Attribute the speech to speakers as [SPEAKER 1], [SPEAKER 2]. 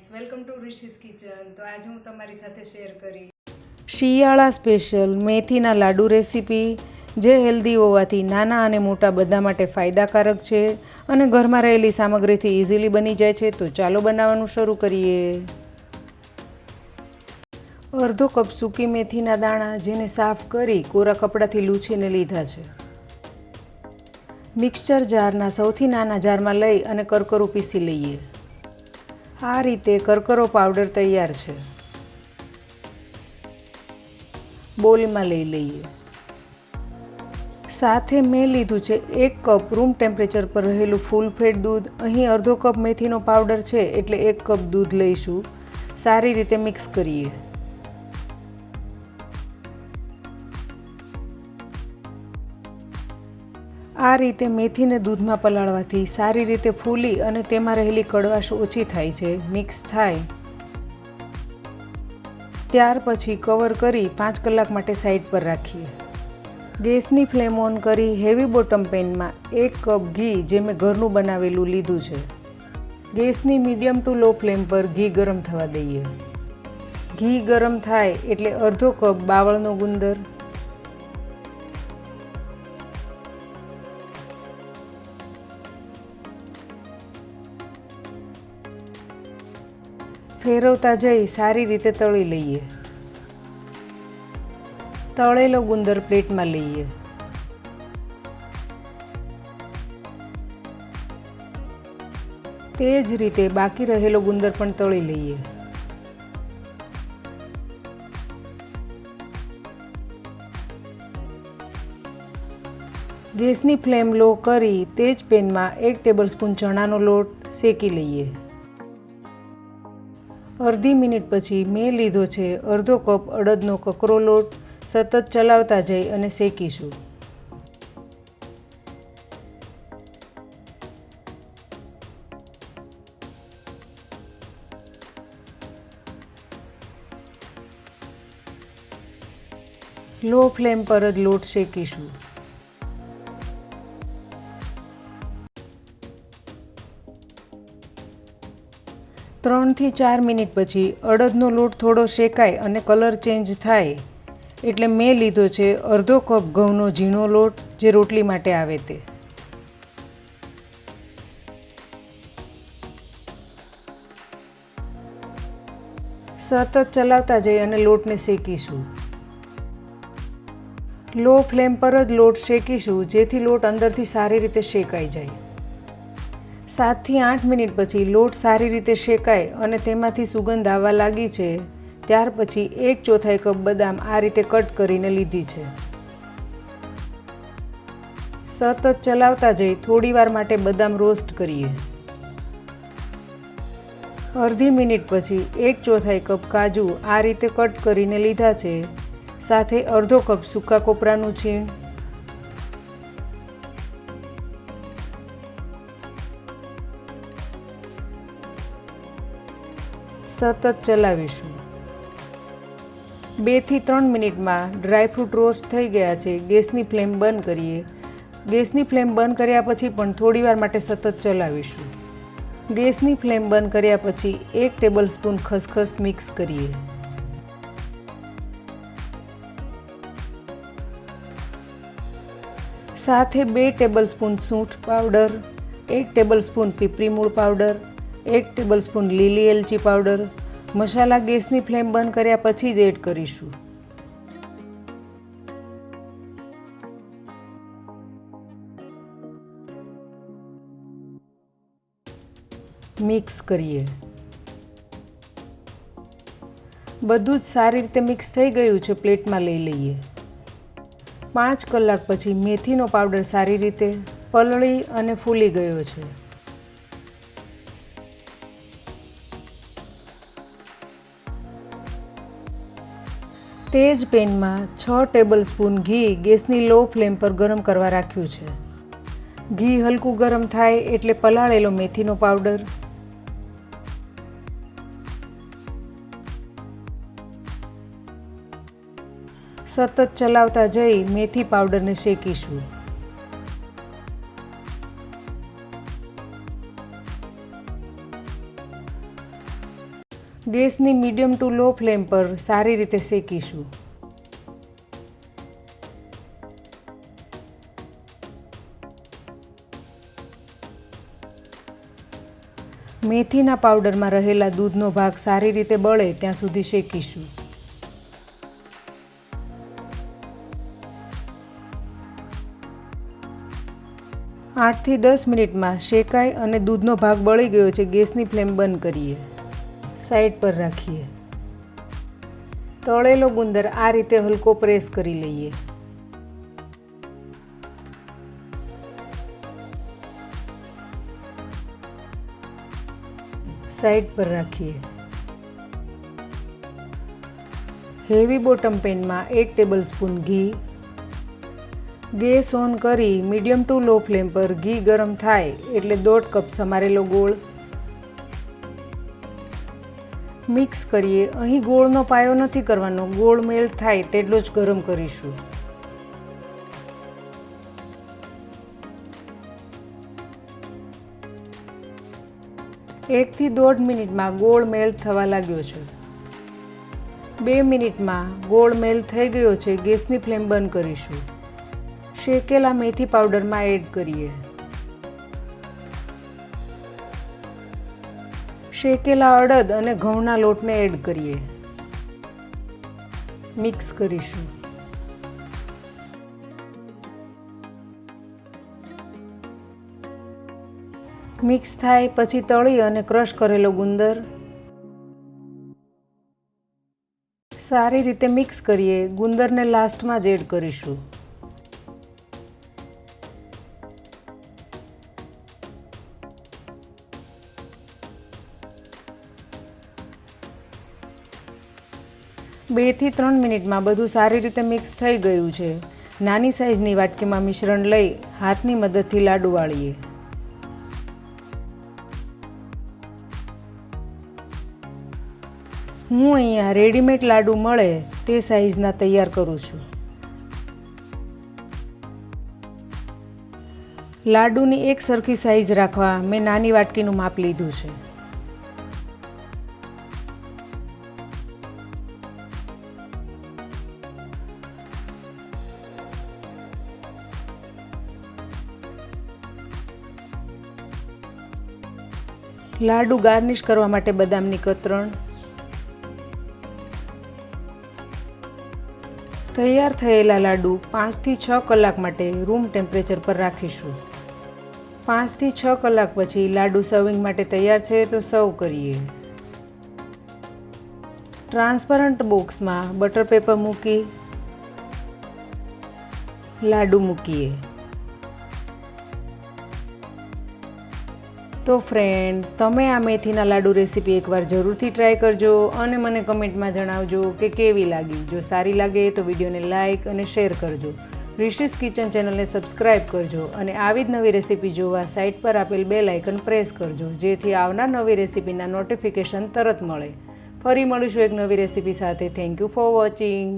[SPEAKER 1] Friends, welcome to રિશીઝ kitchen. તો આજે હું તમારી સાથે શેર કરી
[SPEAKER 2] શિયાળા સ્પેશિયલ મેથીના લાડુ રેસીપી, જે હેલ્ધી હોવાથી નાના અને મોટા બધા માટે ફાયદાકારક છે અને ઘરમાં રહેલી સામગ્રીથી ઇઝીલી બની જાય છે. તો ચાલો બનાવવાનું શરૂ કરીએ. અડધો કપ સૂકી મેથીના દાણા, જેને સાફ કરી કોરા કપડાથી લૂછીને લીધા છે. મિક્સચર જારના સૌથી નાના જારમાં લઈ અને કરકરું પીસી લઈએ. આ રીતે કરકરો પાવડર તૈયાર છે. બોલમાં લઈ લઈએ. સાથે મેં લીધું છે 1 કપ રૂમ ટેમ્પરેચર પર રહેલું ફૂલ ફેટ દૂધ. અહીં અડધો કપ મેથીનો પાવડર છે એટલે 1 કપ દૂધ લઈશું. સારી રીતે મિક્સ કરીએ. આ રીતે મેથીને દૂધમાં પલાળવાથી સારી રીતે ફૂલી અને તેમાં રહેલી કડવાશ ઓછી થાય છે. મિક્સ થાય ત્યાર પછી કવર કરી 5 કલાક માટે સાઈડ પર રાખીએ. ગેસની ફ્લેમ ઓન કરી હેવી બોટમ પેનમાં 1 કપ ઘી, જે મેં ઘરનું બનાવેલું લીધું છે. ગેસની મીડિયમ ટુ લો ફ્લેમ પર ઘી ગરમ થવા દઈએ. ઘી ગરમ થાય એટલે અડધો કપ બાવળનો ગુંદર, ફેરવતા જઈ સારી રીતે તળી લઈએ. તળેલો ગુંદર પ્લેટમાં લઈએ. તે જ રીતે બાકી રહેલો ગુંદર પણ તળી લઈએ. ગેસની ફ્લેમ લો કરી તે જ પેનમાં 1 ટેબલસ્પૂન ચણાનો લોટ શેકી લઈએ. અડધી મિનિટ પછી મેં લીધો છે અડધો કપ અડદનો કકરો લોટ. સતત ચલાવતા જઈ અને શેકીશું. લો ફ્લેમ પર જ લોટ શેકીશું. ત્રણ થી 4 મિનિટ પછી અડદનો લોટ થોડો શેકાય અને કલર ચેન્જ થાય એટલે મેં લીધો છે અડધો કપ ઘઉંનો ઝીણો લોટ, જે રોટલી માટે આવે તે. સતત ચલાવતા જઈ અને લોટને શેકીશું. લો ફ્લેમ પર જ લોટ શેકીશું, જેથી લોટ અંદરથી સારી રીતે શેકાઈ જાય. 7 થી 8 મિનિટ પછી લોટ સારી રીતે શેકાય અને તેમાંથી સુગંધ આવવા લાગી છે, ત્યાર પછી 1/4 કપ બદામ આ રીતે કટ કરીને લીધી છે. સતત ચલાવતા જઈ થોડીવાર માટે બદામ રોસ્ટ કરીએ. અડધી મિનિટ પછી 1/4 કપ કાજુ આ રીતે કટ કરીને લીધા છે. સાથે અડધો કપ સૂકા કોપરાનું છીણ, સતત ચલાવીશું. 2 થી 3 મિનિટમાં ડ્રાયફ્રૂટ રોસ્ટ થઈ ગયા છે. ગેસની ફ્લેમ બંધ કરીએ. ગેસની ફ્લેમ બંધ કર્યા પછી પણ થોડીવાર માટે સતત ચલાવીશું. ગેસની ફ્લેમ બંધ કર્યા પછી 1 ટેબલસ્પૂન ખસખસ મિક્સ કરીએ. સાથે 2 ટેબલસ્પૂન સૂંઠ પાવડર, 1 ટેબલસ્પૂન પીપરી મૂળ પાવડર, 1 ટેબલસ્પૂન લીલી એલચી પાવડર. મસાલા ગેસની ફ્લેમ બંધ કર્યા પછી જ એડ કરીશું. મિક્સ કરીએ. બધું જ સારી રીતે મિક્સ થઈ ગયું છે. પ્લેટમાં લઈ લઈએ. 5 કલાક પછી મેથીનો પાવડર સારી રીતે પલળી અને ફૂલી ગયો છે. તે જ પેનમાં 6 ટેબલસ્પૂન ઘી ગેસની લો ફ્લેમ પર ગરમ કરવા રાખ્યું છે. ઘી હલકું ગરમ થાય એટલે પલાળેલો મેથીનો પાવડર, સતત ચલાવતા જઈ મેથી પાવડરને શેકીશું. ગેસની મીડિયમ ટુ લો ફ્લેમ પર સારી રીતે શેકીશું. મેથીના પાવડરમાં રહેલા દૂધનો ભાગ સારી રીતે બળે ત્યાં સુધી શેકીશું. આઠથી 10 મિનિટમાં શેકાય અને દૂધનો ભાગ બળી ગયો છે. ગેસની ફ્લેમ બંધ કરીએ. સાઈડ પર રાખીએ. તળેલો ગુંદર આ રીતે હલકો પ્રેસ કરી લઈએ. સાઈડ પર રાખીએ. હેવી બોટમ પેનમાં 1 ટેબલસ્પૂન ઘી. ગેસ ઓન કરી મીડિયમ ટુ લો ફ્લેમ પર ઘી ગરમ થાય એટલે 1/2 કપ સમારેલો ગોળ મિક્સ કરીએ. અહીં ગોળનો પાયો નથી કરવાનો, ગોળ મેલ્ટ થાય તેટલો જ ગરમ કરીશું. એકથી 1.5 મિનિટમાં ગોળ મેલ્ટ થવા લાગ્યો છે. 2 મિનિટમાં ગોળ મેલ્ટ થઈ ગયો છે. ગેસની ફ્લેમ બંધ કરીશું. શેકેલા મેથી પાવડરમાં એડ કરીએ. શેકેલા અડદ અને ઘઉંના લોટને એડ કરીએ. મિક્સ કરીશું. મિક્સ થાય પછી તળી અને ક્રશ કરેલો ગુંદર સારી રીતે મિક્સ કરીએ. ગુંદરને લાસ્ટમાં જ એડ કરીશું. બે થી 3 મિનિટમાં બધું સારી રીતે મિક્સ થઈ ગયું છે. નાની સાઇઝની વાટકીમાં મિશ્રણ લઈ હાથની મદદથી લાડુ વાળીએ. હું અહીંયા રેડીમેડ લાડુ મળે તે સાઇઝના તૈયાર કરું છું. લાડુની એક સરખી સાઇઝ રાખવા મેં નાની વાટકીનું માપ લીધું છે. લાડુ ગાર્નિશ કરવા માટે બદામની કતરણ. તૈયાર થયેલા લાડુ 5 થી 6 કલાક માટે રૂમ ટેમ્પરેચર પર રાખીશું. 5 થી 6 કલાક પછી લાડુ સર્વિંગ માટે તૈયાર છે તો સર્વ કરીએ. ટ્રાન્સપરન્ટ બોક્સમાં બટર પેપર મૂકી લાડુ મૂકીએ. તો ફ્રેન્ડ્સ, તમે આ મેથીના લાડુ રેસીપી એકવાર જરૂરથી ટ્રાય કરજો અને મને કમેન્ટમાં જણાવજો કે કેવી લાગી. જો સારી લાગે તો વિડીયોને લાઇક અને શેર કરજો. રિશિસ કિચન ચેનલને સબસ્ક્રાઈબ કરજો અને આવી જ નવી રેસીપી જોવા સાઇટ પર આપેલ બેલ આઇકન પ્રેસ કરજો, જેથી આવનાર નવી રેસીપીના નોટિફિકેશન તરત મળે. ફરી મળીશું એક નવી રેસીપી સાથે. Thank you for watching.